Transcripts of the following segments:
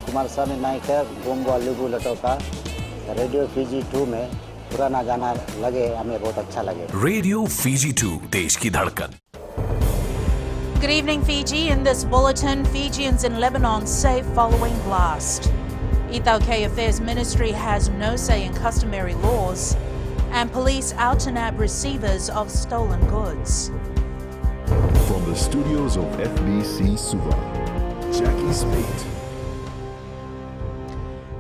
कुमार स्वामी नायक गोंगो लुगु लटोका radio Fiji 2 में पुराना गाना लगे हमें बहुत अच्छा लगे। रेडियो फीजी 2 देश की धड़कन। Good evening, Fiji. In this bulletin, Fijians in Lebanon safe following blast. Ethiopian Affairs Ministry has no say in customary laws, and police out to nab receivers of stolen goods. From the studios of FBC Suva, Jackie Spate.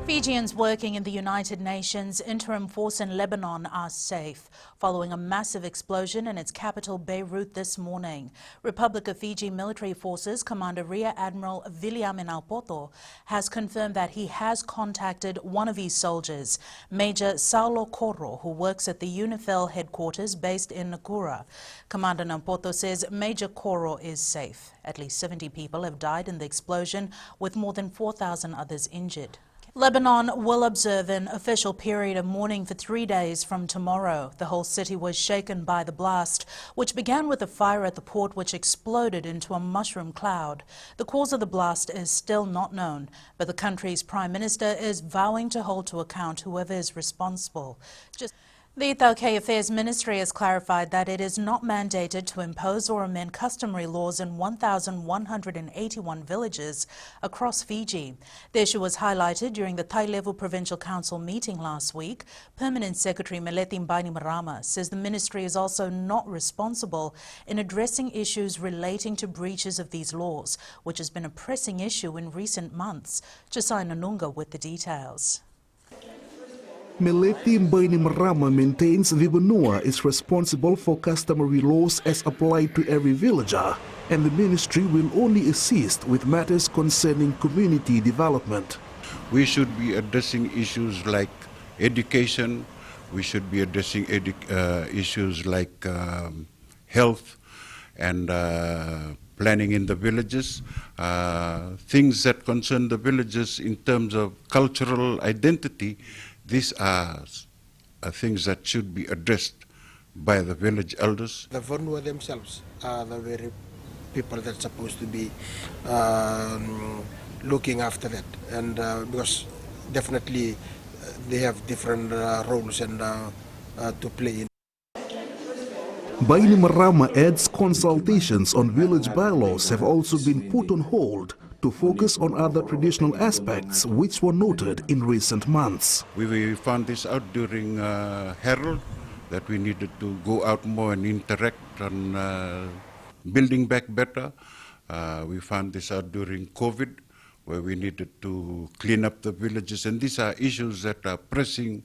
Fijians working in the United Nations interim force in Lebanon are safe following a massive explosion in its capital Beirut this morning. Republic of Fiji Military Forces Commander Rear Admiral William Alpoto has confirmed that he has contacted one of his soldiers, Major Saulo Koro, who works at the UNIFIL headquarters based in Nakura. Commander Alpoto says Major Koro is safe. At least 70 people have died in the explosion, with more than 4,000 others injured. Lebanon will observe an official period of mourning for 3 days from tomorrow. The whole city was shaken by the blast, which began with a fire at the port which exploded into a mushroom cloud. The cause of the blast is still not known, but the country's Prime Minister is vowing to hold to account whoever is responsible. The Ethiopian Affairs Ministry has clarified that it is not mandated to impose or amend customary laws in 1,181 villages across Fiji. The issue was highlighted during the Thai-level Provincial Council meeting last week. Permanent Secretary Melethi Bainimarama says the ministry is also not responsible in addressing issues relating to breaches of these laws, which has been a pressing issue in recent months. Josai Nanunga with the details. Melethi Bainimarama maintains the benua is responsible for customary laws as applied to every villager, and the ministry will only assist with matters concerning community development. We should be addressing issues like education, we should be addressing issues like health and planning in the villages, things that concern the villages in terms of cultural identity. These are things that should be addressed by the village elders. The Vonua themselves are the very people that's supposed to be looking after that, and because definitely they have different roles and to play in. Bainimarama adds consultations on village bylaws have also been put on hold to focus on other traditional aspects which were noted in recent months. We found this out during Herald, that we needed to go out more and interact on building back better. We found this out during COVID, where we needed to clean up the villages, and these are issues that are pressing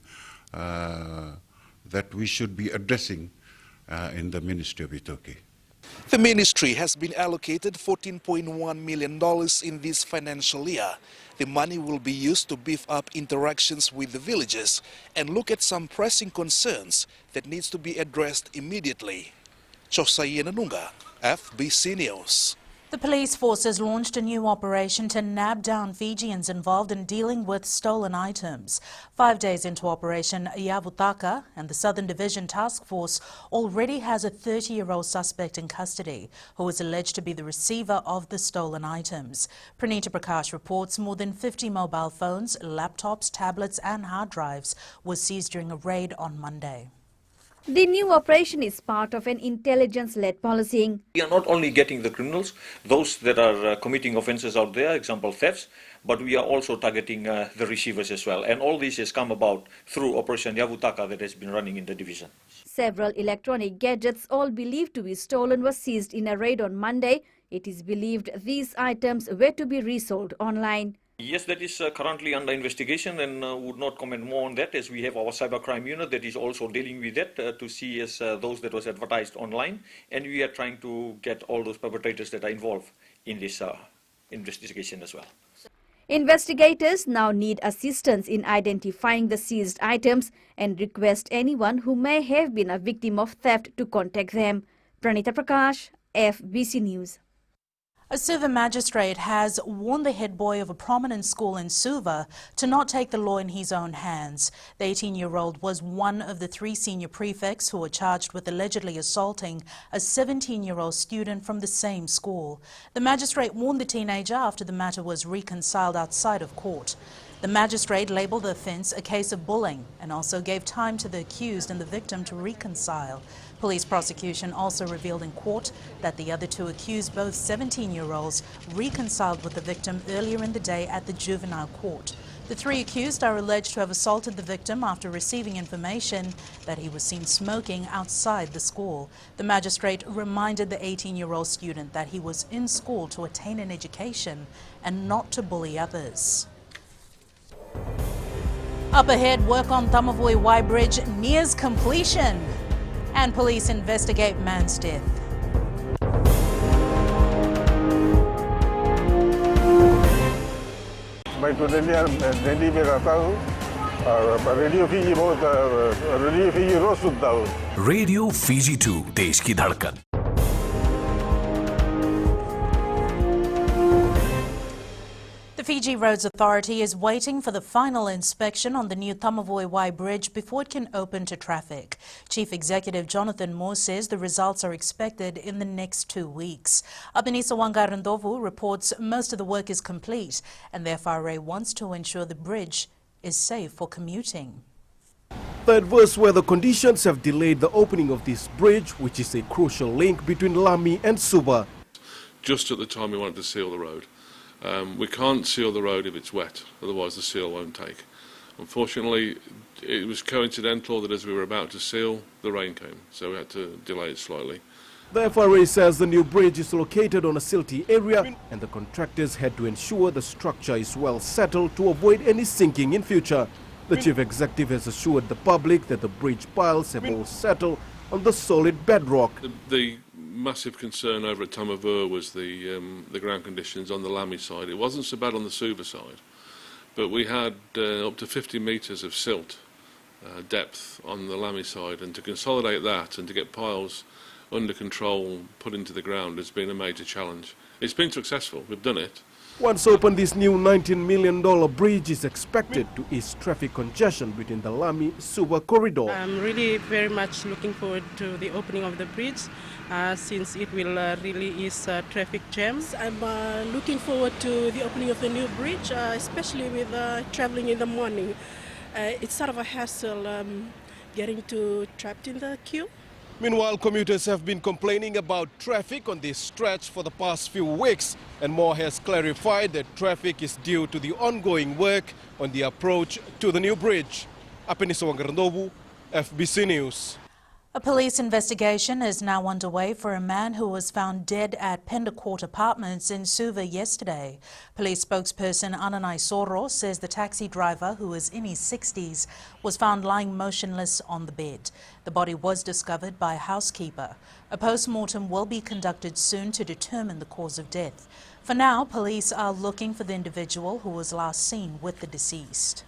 that we should be addressing in the Ministry of Itoki. The ministry has been allocated $14.1 million in this financial year. The money will be used to beef up interactions with the villages and look at some pressing concerns that needs to be addressed immediately. Chosai Nanunga, FBC News. The police forces launched a new operation to nab down Fijians involved in dealing with stolen items. 5 days into Operation Yavutaka, and the Southern Division Task Force already has a 30-year-old suspect in custody who is alleged to be the receiver of the stolen items. Pranita Prakash reports more than 50 mobile phones, laptops, tablets and hard drives were seized during a raid on Monday. The new operation is part of an intelligence-led policing. We are not only getting the criminals, those that are committing offences out there, example thefts, but we are also targeting the receivers as well. And all this has come about through Operation Yavutaka that has been running in the division. Several electronic gadgets, all believed to be stolen, were seized in a raid on Monday. It is believed these items were to be resold online. Yes, that is currently under investigation, and would not comment more on that, as we have our cybercrime unit that is also dealing with that to see as those that was advertised online, and we are trying to get all those perpetrators that are involved in this investigation as well. Investigators now need assistance in identifying the seized items and request anyone who may have been a victim of theft to contact them. Pranita Prakash, FBC News. A Suva magistrate has warned the head boy of a prominent school in Suva to not take the law in his own hands. The 18-year-old was one of the 3 senior prefects who were charged with allegedly assaulting a 17-year-old student from the same school. The magistrate warned the teenager after the matter was reconciled outside of court. The magistrate labelled the offence a case of bullying and also gave time to the accused and the victim to reconcile. Police prosecution also revealed in court that the other 2 accused, both 17-year-olds, reconciled with the victim earlier in the day at the juvenile court. The 3 accused are alleged to have assaulted the victim after receiving information that he was seen smoking outside the school. The magistrate reminded the 18-year-old student that he was in school to attain an education and not to bully others. Up ahead, work on Taveuni Y Bridge nears completion, and police investigate man's death. मैं तो दिल्ली में रहता हूँ और radio Fiji रोज सुनता हूँ. Radio Fiji 2 देश की धड़कन. The Fiji Roads Authority is waiting for the final inspection on the new Taveuni Y Bridge before it can open to traffic. Chief Executive Jonathan Moore says the results are expected in the next 2 weeks. Abinisa Wangarandovu reports most of the work is complete and the FRA wants to ensure the bridge is safe for commuting. The adverse weather conditions have delayed the opening of this bridge, which is a crucial link between Lami and Suva. Just at the time we wanted to seal the road. We can't seal the road if it's wet, otherwise the seal won't take. Unfortunately, it was coincidental that as we were about to seal, the rain came, so we had to delay it slightly. The FRA says the new bridge is located on a silty area and the contractors had to ensure the structure is well settled to avoid any sinking in future. The chief executive has assured the public that the bridge piles have all settled on the solid bedrock. The massive concern over at Taveuni was the ground conditions on the Lami side. It wasn't so bad on the Suva side, but we had up to 50 metres of silt depth on the Lami side, and to consolidate that and to get piles under control put into the ground has been a major challenge. It's been successful, we've done it. Once open, this new $19 million bridge is expected to ease traffic congestion between the Lami-Suva corridor. I'm really very much looking forward to the opening of the bridge since it will really ease traffic jams. I'm looking forward to the opening of the new bridge, especially with traveling in the morning. It's sort of a hassle getting trapped in the queue. Meanwhile, commuters have been complaining about traffic on this stretch for the past few weeks, and Moore has clarified that traffic is due to the ongoing work on the approach to the new bridge. Abinisa Wangarandovu, FBC News. A police investigation is now underway for a man who was found dead at Pender Court Apartments in Suva yesterday. Police spokesperson Ananai Soro says the taxi driver, who is in his 60s, was found lying motionless on the bed. The body was discovered by a housekeeper. A post-mortem will be conducted soon to determine the cause of death. For now, police are looking for the individual who was last seen with the deceased.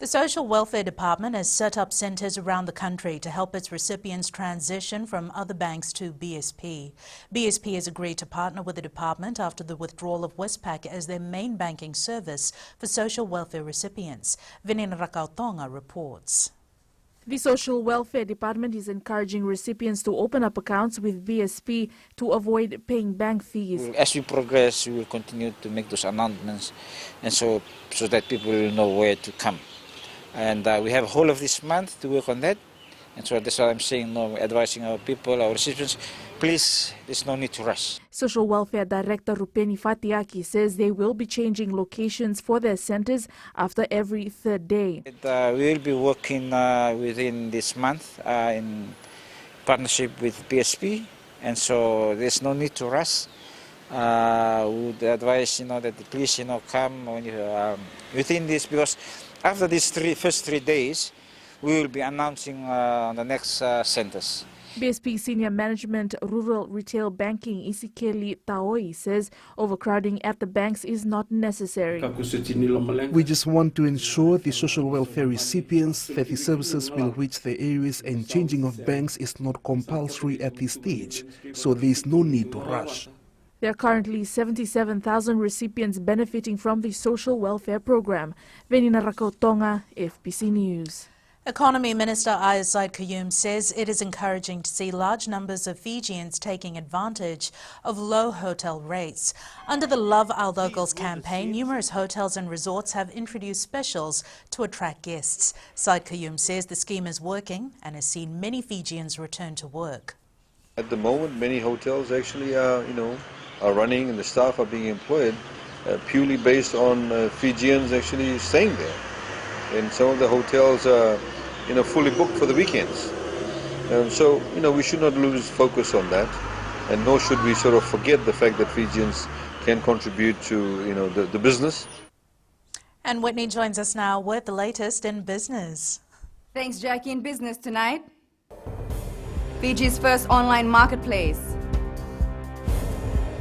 The Social Welfare Department has set up centres around the country to help its recipients transition from other banks to BSP. BSP has agreed to partner with the department after the withdrawal of Westpac as their main banking service for social welfare recipients. Vinin Rakautonga reports. The Social Welfare Department is encouraging recipients to open up accounts with BSP to avoid paying bank fees. As we progress, we will continue to make those announcements, and so that people will know where to come. And we have whole of this month to work on that. And so that's what I'm saying, advising our people, our recipients, please, there's no need to rush. Social Welfare Director Rupeni Fatiaki says they will be changing locations for their centres after every third day. We will be working within this month in partnership with PSP, and so there's no need to rush. We would advise, that please, come when you, within this, because after these first 3 days, we will be announcing on the next centres. BSP Senior Management Rural Retail Banking Isikeli Taoi says overcrowding at the banks is not necessary. We just want to ensure the social welfare recipients that the services will reach their areas, and changing of banks is not compulsory at this stage, so there is no need to rush. There are currently 77,000 recipients benefiting from the social welfare program. Venina Rakotonga, FBC News. Economy Minister Aya Said Kayum says it is encouraging to see large numbers of Fijians taking advantage of low hotel rates. Under the Love Our Locals campaign, numerous hotels and resorts have introduced specials to attract guests. Said Kayum says the scheme is working and has seen many Fijians return to work. At the moment, many hotels actually are running and the staff are being employed purely based on Fijians actually staying there. And some of the hotels are fully booked for the weekends. So we should not lose focus on that, and nor should we sort of forget the fact that Fijians can contribute to the business. And Whitney joins us now with the latest in business. Thanks, Jackie. In business tonight, Fiji's first online marketplace.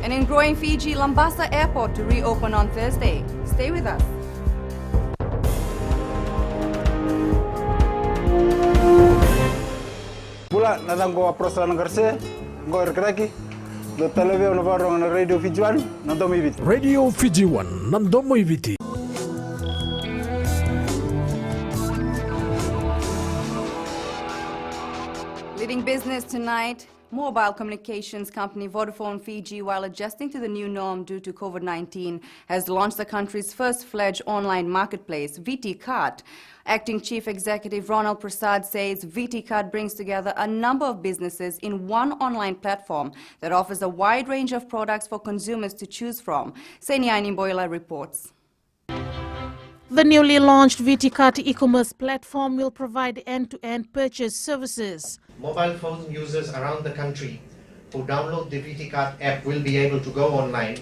And in growing Fiji, Lambasa Airport to reopen on Thursday. Stay with us. Pula natango apros la ngarse ngo erkraki do televio no varong na Radio Fiji 1 nandomo ibiti. Radio Fiji 1 nandomo ibiti. Leading business tonight, mobile communications company Vodafone Fiji, while adjusting to the new norm due to COVID-19, has launched the country's first-fledged online marketplace, VT Cart. Acting Chief Executive Ronald Prasad says VT Cart brings together a number of businesses in one online platform that offers a wide range of products for consumers to choose from. Seniani Boila reports. The newly launched VT Cart e-commerce platform will provide end-to-end purchase services. Mobile phone users around the country who download the VT Cart app will be able to go online,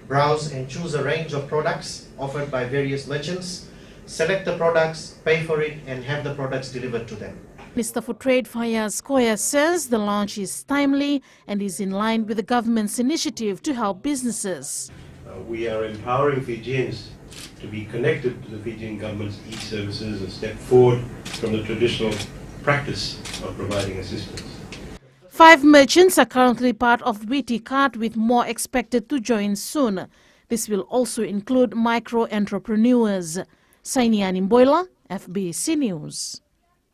browse and choose a range of products offered by various merchants, select the products, pay for it and have the products delivered to them. Minister for Trade Fayaz Koya says the launch is timely and is in line with the government's initiative to help businesses. We are empowering Fijians to be connected to the Fijian government's e-services and step forward from the traditional practice of providing assistance. 5 merchants are currently part of VT Cart, with more expected to join soon. This will also include micro-entrepreneurs. Sainian Imboila, FBC News.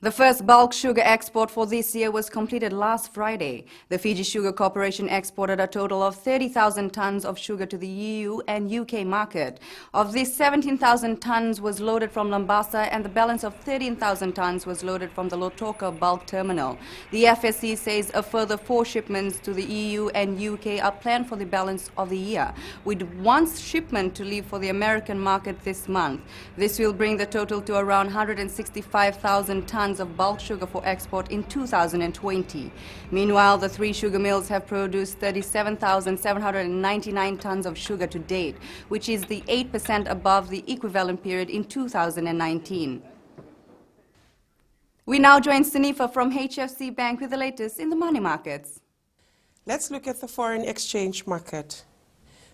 The first bulk sugar export for this year was completed last Friday. The Fiji Sugar Corporation exported a total of 30,000 tons of sugar to the EU and UK market. Of this, 17,000 tons was loaded from Lambasa and the balance of 13,000 tons was loaded from the Lotoka bulk terminal. The FSC says a further 4 shipments to the EU and UK are planned for the balance of the year, with 1 shipment to leave for the American market this month. This will bring the total to around 165,000 tons of bulk sugar for export in 2020. Meanwhile, the 3 sugar mills have produced 37,799 tons of sugar to date, which is the 8% above the equivalent period in 2019. We now join Sunifa from HFC Bank with the latest in the money markets. Let's look at the foreign exchange market.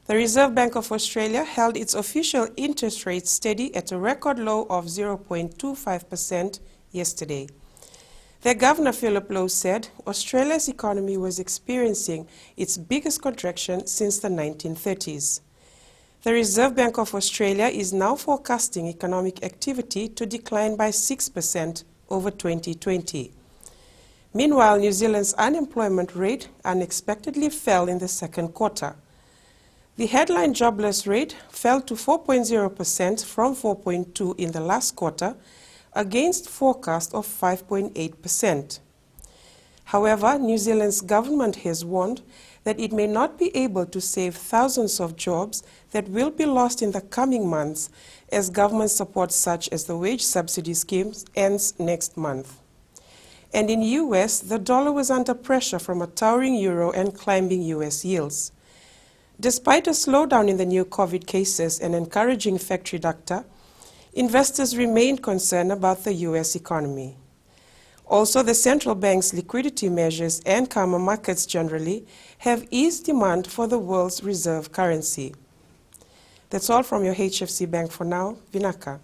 The Reserve Bank of Australia held its official interest rate steady at a record low of 0.25% yesterday. Their Governor Philip Lowe said Australia's economy was experiencing its biggest contraction since the 1930s. The Reserve Bank of Australia is now forecasting economic activity to decline by 6% over 2020. Meanwhile, New Zealand's unemployment rate unexpectedly fell in the second quarter. The headline jobless rate fell to 4.0% from 4.2% in the last quarter, against forecast of 5.8%. However, New Zealand's government has warned that it may not be able to save thousands of jobs that will be lost in the coming months as government support such as the wage subsidy scheme ends next month. And in the US, the dollar was under pressure from a towering euro and climbing US yields. Despite a slowdown in the new COVID cases and encouraging factory data, investors remain concerned about the U.S. economy. Also, the central bank's liquidity measures and calmer markets generally have eased demand for the world's reserve currency. That's all from your HFC Bank for now. Vinaka.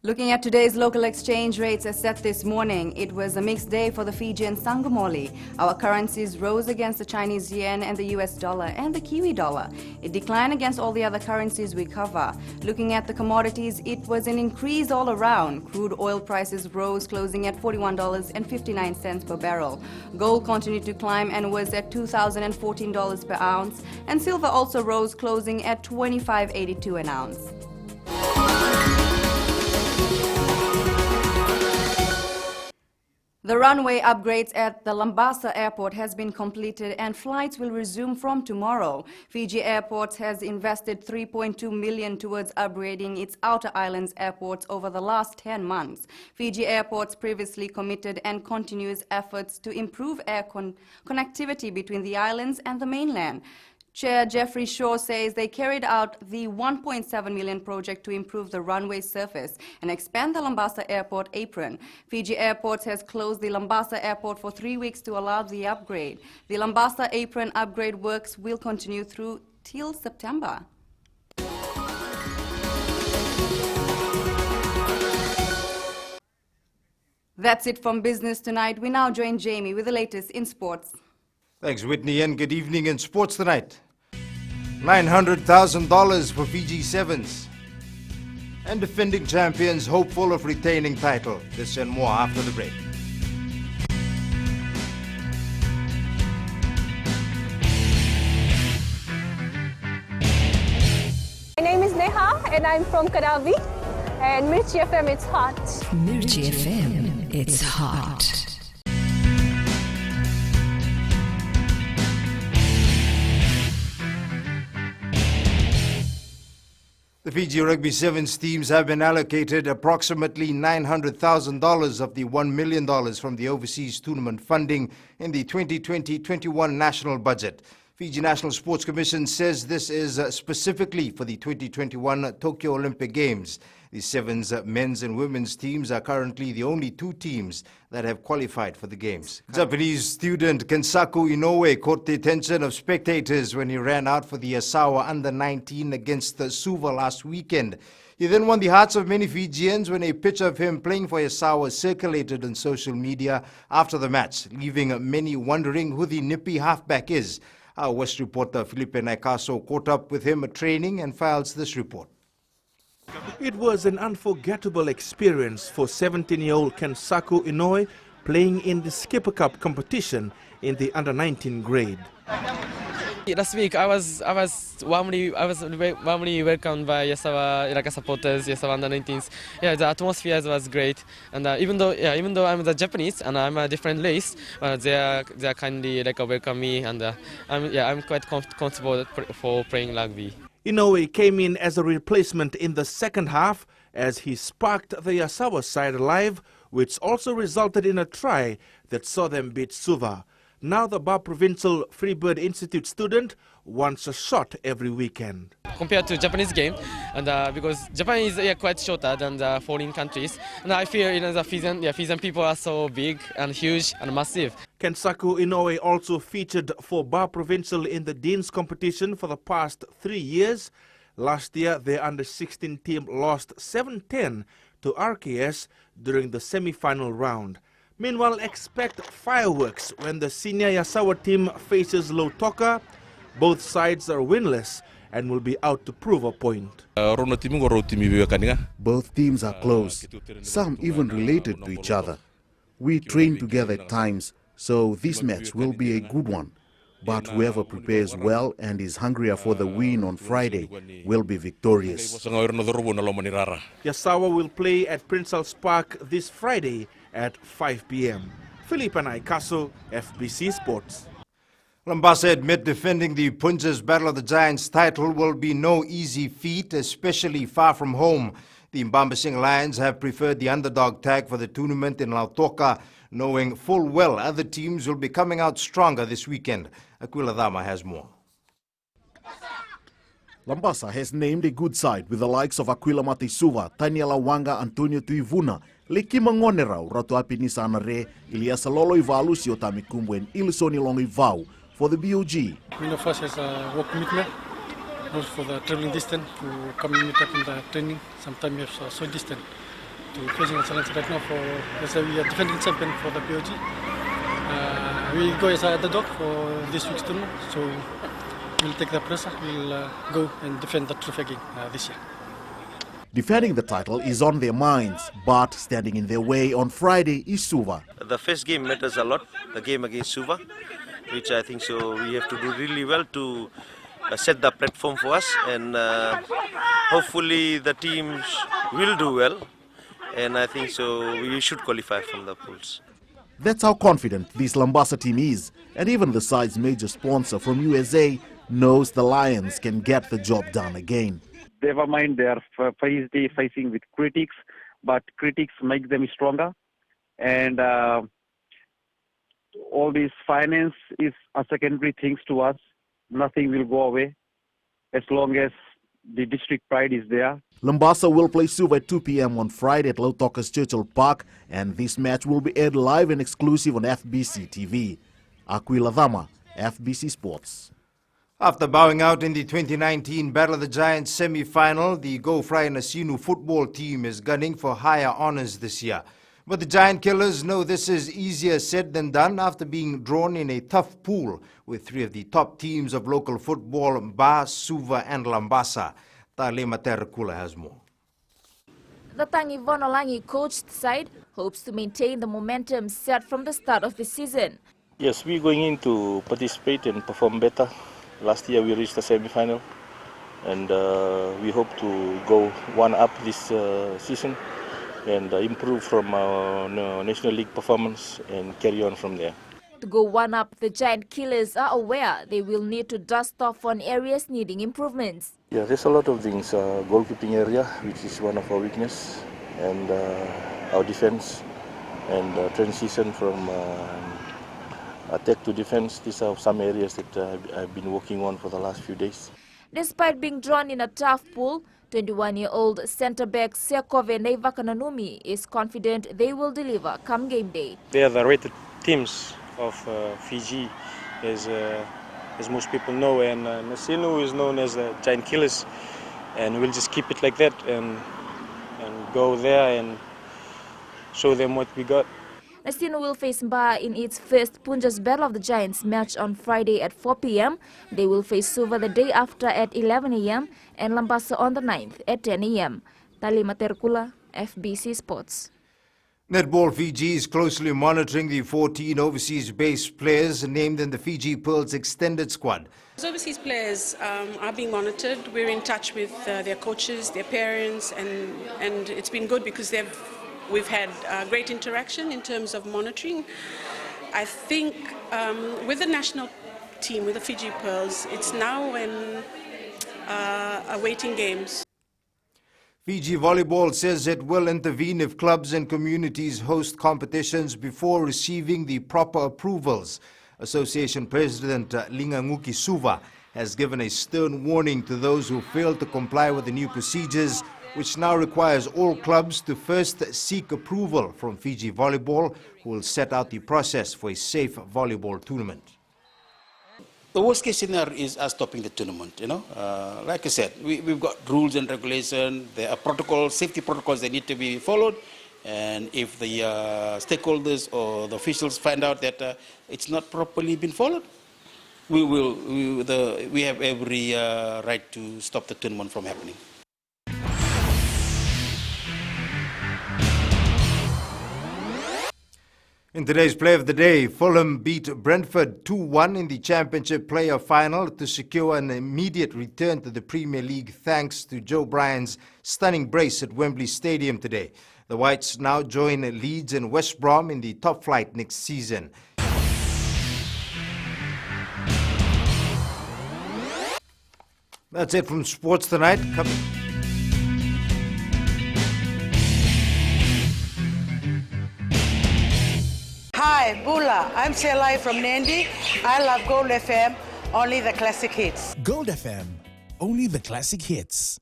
Looking at today's local exchange rates as set this morning, it was a mixed day for the Fijian Sangomoli. Our currencies rose against the Chinese yen and the US dollar and the Kiwi dollar. It declined against all the other currencies we cover. Looking at the commodities, it was an increase all around. Crude oil prices rose, closing at $41.59 per barrel. Gold continued to climb and was at $2,014 per ounce. And silver also rose, closing at $25.82 an ounce. The runway upgrades at the Lambasa Airport has been completed and flights will resume from tomorrow. Fiji Airports has invested $3.2 million towards upgrading its outer islands airports over the last 10 months. Fiji Airports previously committed and continues efforts to improve air connectivity between the islands and the mainland. Chair Jeffrey Shaw says they carried out the $1.7 million project to improve the runway surface and expand the Lambasa Airport apron. Fiji Airports has closed the Lambasa Airport for 3 weeks to allow the upgrade. The Lambasa apron upgrade works will continue through till September. That's it from Business Tonight. We now join Jamie with the latest in sports. Thanks, Whitney, and good evening in Sports Tonight. $900,000 for Fiji Sevens. And defending champions hopeful of retaining title. This and more after the break. My name is Neha and I'm from Kadavi. And Mirchi FM, it's hot. Mirchi FM, it's hot. The Fiji Rugby Sevens teams have been allocated approximately $900,000 of the $1 million from the overseas tournament funding in the 2020-21 national budget. Fiji National Sports Commission says this is specifically for the 2021 Tokyo Olympic Games. The Sevens men's and women's teams are currently the only two teams that have qualified for the Games. Japanese student Kensaku Inoue caught the attention of spectators when he ran out for the Asawa Under-19 against Suva last weekend. He then won the hearts of many Fijians when a picture of him playing for Asawa circulated on social media after the match, leaving many wondering who the nippy halfback is. Our West reporter Felipe Naikaso caught up with him at training and files this report. It was an unforgettable experience for 17-year-old Kensaku Inoue playing in the Skipper Cup competition in the under-19 grade. Last week I was warmly welcomed by Yasawa supporters, Yasawa under-19s. Yeah, the atmosphere was great, and even though I'm the Japanese and I'm a different race, they are kindly welcome me, and I'm quite comfortable for playing rugby. Inoue came in as a replacement in the second half as he sparked the Yasawa side alive, which also resulted in a try that saw them beat Suva. Now the Ba Provincial Freebird Institute student wants a shot every weekend. Compared to Japanese game, and because Japan is quite shorter than the foreign countries, and I feel the Fijian people are so big and huge and massive. Kensaku Inoue also featured for Ba Provincial in the Dean's competition for the past 3 years. Last year, their under-16 team lost 7-10 to RKS during the semi-final round. Meanwhile, expect fireworks when the senior Yasawa team faces Lautoka. Both sides are winless and will be out to prove a point. Both teams are close, some even related to each other. We train together at times, so this match will be a good one. But whoever prepares well and is hungrier for the win on Friday will be victorious. Yasawa will play at Prince Al's Park this Friday at 5 p.m. Felipe Naikaso, FBC Sports. Lambasa admit defending the Punja's Battle of the Giants title will be no easy feat, especially far from home. The Mbambasing Lions have preferred the underdog tag for the tournament in Lautoka, knowing full well other teams will be coming out stronger this weekend. Aquila Dama has more. Lambasa has named a good side with the likes of Aquila Matisuva, Taniela Wanga, Antonio Tuivuna, Leki Mangonerau, Ratu Apinisa Anare, Iliasa Lolo Ivalu, Siotami Kumbu, and Ilisoni Long Ivau for the BOG. Many of us has a work commitment, also for the traveling distance to come meet up in the training. Sometimes we have so distant. to facing a challenge right now for as we are defending champion for the POG. We go as a underdog for this week's tournament, so we'll take the pressure. We'll go and defend the trophy again this year. Defending the title is on their minds, but standing in their way on Friday is Suva. The first game matters a lot, the game against Suva, which I think so we have to do really well to set the platform for us, and hopefully the teams will do well, and I think so we should qualify from the pools. That's how confident this Lambasa team is, and even the side's major sponsor from USA knows the Lions can get the job done again. Never mind, they are facing with critics, but critics make them stronger. And all this finance is a secondary things to us. Nothing will go away as long as the district pride is there. Lambasa will play Suva at 2 p.m. on Friday at Lautoka's Churchill Park, and this match will be aired live and exclusive on FBC TV. Aquila Dhama, FBC Sports. After bowing out in the 2019 Battle of the Giants semi-final, the Go Fry Nasinu football team is gunning for higher honors this year. But the Giant Killers know this is easier said than done after being drawn in a tough pool with three of the top teams of local football, Ba, Suva and Lambasa. Tale Materakula has more. The Tangi Vonolangi coached side hopes to maintain the momentum set from the start of the season. Yes, we're going in to participate and perform better. Last year we reached the semi-final, and we hope to go one up this season and improve from our National League performance and carry on from there. To go one up, the Giant Killers are aware they will need to dust off on areas needing improvements. Yeah, there's a lot of things. Goalkeeping area, which is one of our weakness, and our defense, and transition from attack to defense. These are some areas that I've been working on for the last few days. Despite being drawn in a tough pool, 21-year-old centre-back Sekove Neivakananumi is confident they will deliver come game day. They are the rated teams of Fiji, as most people know, and Nasinu is known as the Giant Killers, and we'll just keep it like that and go there and show them what we got. Nasinu will face Ba in its first Punjas Battle of the Giants match on Friday at 4 p.m. They will face Suva the day after at 11 a.m. and Lambasa on the 9th at 10 a.m. Tali Materkula, FBC Sports. Netball Fiji is closely monitoring the 14 overseas-based players named in the Fiji Pearls extended squad. As overseas players are being monitored. We're in touch with their coaches, their parents, and it's been good because we've had great interaction in terms of monitoring. I think with the national team, with the Fiji Pearls, it's now when awaiting games. Fiji Volleyball says it will intervene if clubs and communities host competitions before receiving the proper approvals. Association President Linganguki Suva has given a stern warning to those who fail to comply with the new procedures, which now requires all clubs to first seek approval from Fiji Volleyball, who will set out the process for a safe volleyball tournament. The worst case scenario is us stopping the tournament, Like I said, we've got rules and regulations, there are protocols, safety protocols that need to be followed, and if the stakeholders or the officials find out that it's not properly been followed, we have every right to stop the tournament from happening. In today's Play of the Day, Fulham beat Brentford 2-1 in the Championship Player Final to secure an immediate return to the Premier League thanks to Joe Bryan's stunning brace at Wembley Stadium today. The Whites now join Leeds and West Brom in the top flight next season. That's it from Sports Tonight. Hi, Bula. I'm Selai from Nandi. I love Gold FM, only the classic hits. Gold FM, only the classic hits.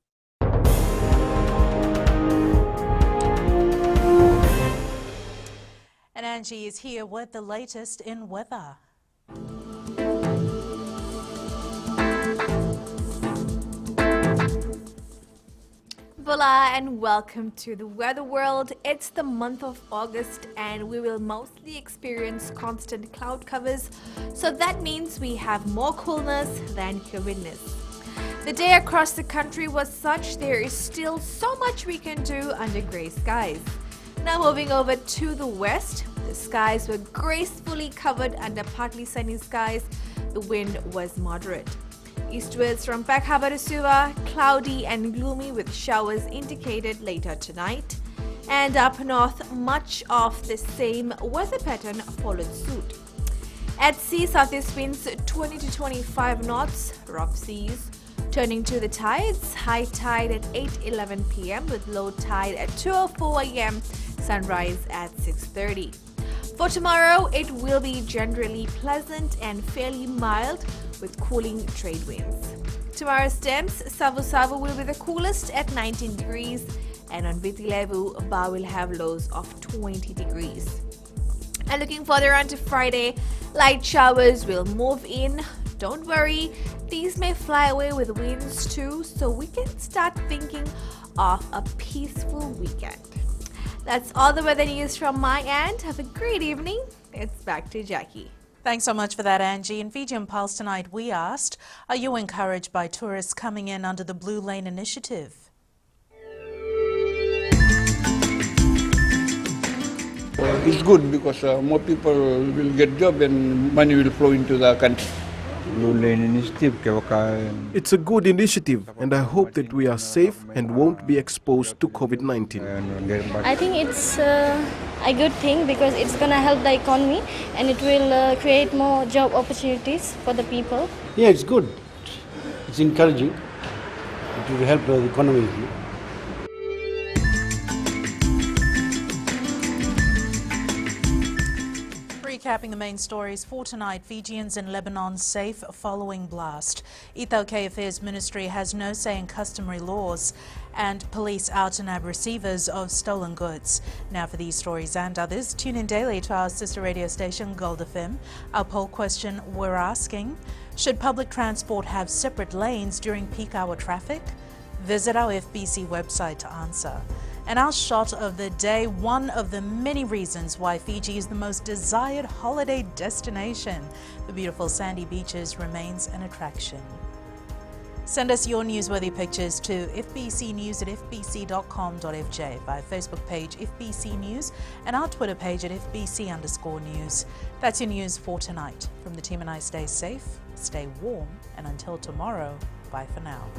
And Angie is here with the latest in weather. Bula, and welcome to the weather world. It's the month of August and we will mostly experience constant cloud covers, so that means we have more coolness than humidness. The day across the country was such there is still so much we can do under grey skies. Now moving over to the west, the skies were gracefully covered under partly sunny skies. The wind was moderate. Eastwards from Peck Harbour to Suva, cloudy and gloomy with showers indicated later tonight. And up north, much of the same weather pattern followed suit. At sea, southeast winds 20 to 25 knots, rough seas. Turning to the tides, high tide at 8:11 p.m. with low tide at 2:04 a.m., sunrise at 6:30. For tomorrow, it will be generally pleasant and fairly mild with cooling trade winds. Tomorrow's temps, Savu Savu will be the coolest at 19 degrees, and on Vitilevu, Ba will have lows of 20 degrees. And looking further on to Friday, light showers will move in. Don't worry, these may fly away with winds too, so we can start thinking of a peaceful weekend. That's all the weather news from my end. Have a great evening. It's back to Jackie. Thanks so much for that, Angie. In Fijian Pulse tonight, we asked, are you encouraged by tourists coming in under the Blue Lane Initiative? It's good because more people will get job and money will flow into the country. It's a good initiative, and I hope that we are safe and won't be exposed to COVID-19. I think it's a good thing because it's going to help the economy and it will create more job opportunities for the people. Yeah, it's good. It's encouraging. It will help the economy. Recapping the main stories for tonight, Fijians in Lebanon safe following blast. Ethio Affairs Ministry has no say in customary laws, and police out and nab receivers of stolen goods. Now for these stories and others, tune in daily to our sister radio station Gold FM. Our poll question we're asking, should public transport have separate lanes during peak hour traffic? Visit our FBC website to answer. And our shot of the day, one of the many reasons why Fiji is the most desired holiday destination. The beautiful sandy beaches remains an attraction. Send us your newsworthy pictures to fbcnews@fbc.com.fj via Facebook page FBC News and our Twitter page at FBC_news. That's your news for tonight. From the team and I, stay safe, stay warm, and until tomorrow, bye for now.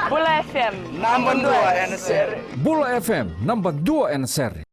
Bula FM number 2 NSR. Bula FM number 2 NSR.